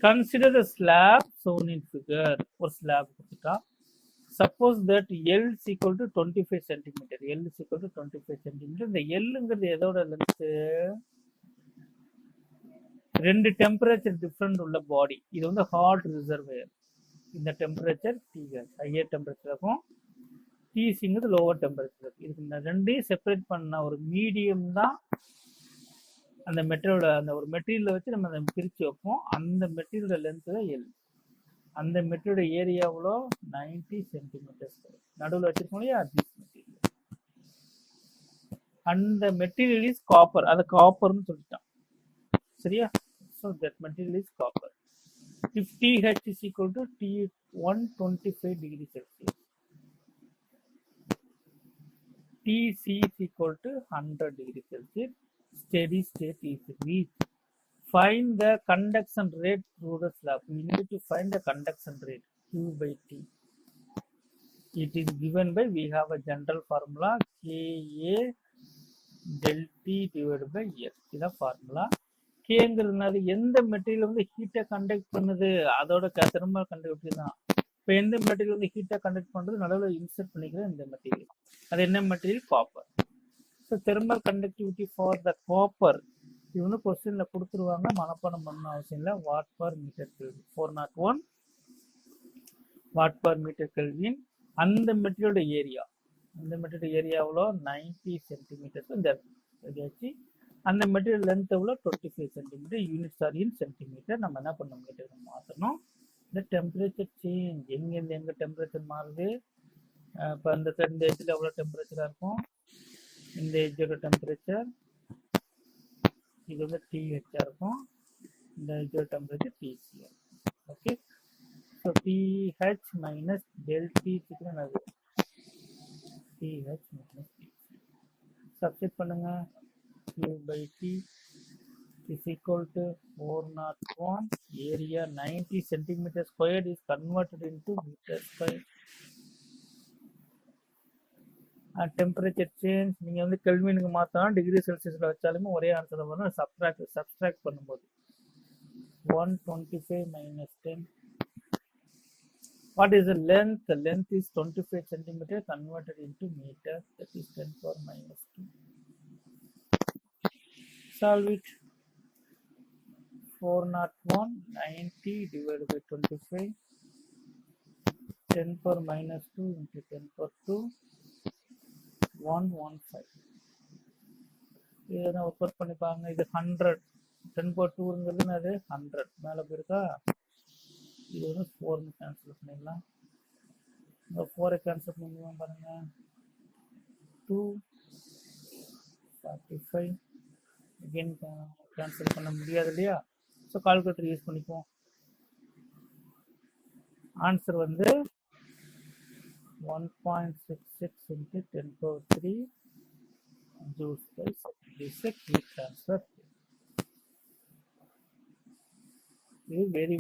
Consider the slab shown in figure. ஒரு slab கொடுத்துட்டா. Suppose that L is equal to 25 centimeter. L is equal to 25 centimeter. இந்த Lங்கிறது எதோட length? ரெண்டு temperature different உள்ள பாடி. இது வந்து ஹாட் ரிசர்வேயர். இந்த டெம்பரேச்சர் TH ஹையர் டெம்பரேச்சர் இருக்கும். TCங்கிறது லோவர் டெம்பரேச்சர் இருக்கும். இதுக்கு இந்த ரெண்டையும் செப்பரேட் பண்ண ஒரு மீடியம் தான் அந்த மெட்டீரியலோட அந்த ஒரு மெட்டீரியலை வச்சு நம்ம அதை பிரித்து வைப்போம். அந்த மெட்டீரியலோட லென்த்து தான் L. அந்த மெட்டீரியலோட ஏரியா எவ்வளோ? 90 சென்டிமீட்டர்ஸ். நடுவில் வச்சிருக்கோம் இல்லையா திஸ் மெட்டீரியல். அந்த மெட்டீரியல் இஸ் காப்பர். அதை காப்பர்னு சொல்லிட்டான். சரியா? So that material is copper. If TH is equal to T125 degree Celsius, TC is equal to 100 degree Celsius, steady state is reached. Find the conduction rate through the slab. We need to find the conduction rate Q by T. It is given by, we have a general formula KA del T divided by S. இது formula. கேங்கிறதுனால எந்த material வந்து ஹீட்டை conduct பண்ணுது அதோட thermal conductivity தான். இப்போ எந்த material வந்து ஹீட்டை கண்டக்ட் பண்ணுறது நடுவில் இன்சர்ட் பண்ணிக்கிறேன் இந்த மெட்டீரியல். அது என்ன material? Copper. So thermal conductivity for the copper இது வந்து கொஸ்டினில் கொடுத்துருவாங்க. மனப்பாடம் பண்ண அவசியம் இல்லை. Watt per metre kelvin 401 watt per metre kelvin. அந்த மெட்டீரியலோட ஏரியா, அந்த மெட்டீரியல் ஏரியா எவ்வளோ? 90 சென்டிமீட்டர்ஸ். இந்த ஏரியாச்சு அந்த மெட்டீரியல் லென்த் எவ்வளோ? 25 centimetre. Units are in centimetre. நம்ம என்ன பண்ணணும்? மெட்டீரியல் மாற்றணும். இந்த டெம்பரேச்சர் சேஞ்ச் எங்கேருந்து எங்கே டெம்பரேச்சர் மாறுது? இப்போ இந்த எஜ்ஜில் எவ்வளோ டெம்பரேச்சராக இருக்கும்? இந்த எஜ்ஜோட டெம்பரேச்சர் இது வந்து TH இருக்கும். இந்த எஜ்ஜோட temperature TC. Okay. So TH minus del TC என்னது? TH minus TC. சப்ஸ்டிட் பண்ணுங்க. Q by T is equal to 401. Area 90 centimeter squared is converted into meter square. Temperature change நீங்கள் வந்து கெல்வினுக்கு மாற்றலாம். டிகிரி செல்சியஸில் வச்சாலுமே ஒரே ஆன்சர் வரும். சப்ஸ்ட்ராக்ட் பண்ணும்போது 125 minus 10. What is the length? The length is 25 centimeter converted into meter. That is 10 power minus 2. Solve it. 401 90 divided by 25. 10 power minus 2 into 10 power 2. 115. இதை work out பண்ணிப்பாங்க. இது 100. 10 power 2ங்கிறது அது 100 மேலே போயிருக்கா. இது வந்து 4 கேன்சல் பண்ணிடலாம். இந்த 4 கேன்சல் பண்ணுவோம் பாருங்க. 245 again கேன்சல் பண்ண முடியாது இல்லையா? ஸோ கால்குலேட்டர் யூஸ் பண்ணிக்குவோம். ஆன்சர் வந்து 1.66 into 10 power 3 joules by second. This is a quick transfer. It is very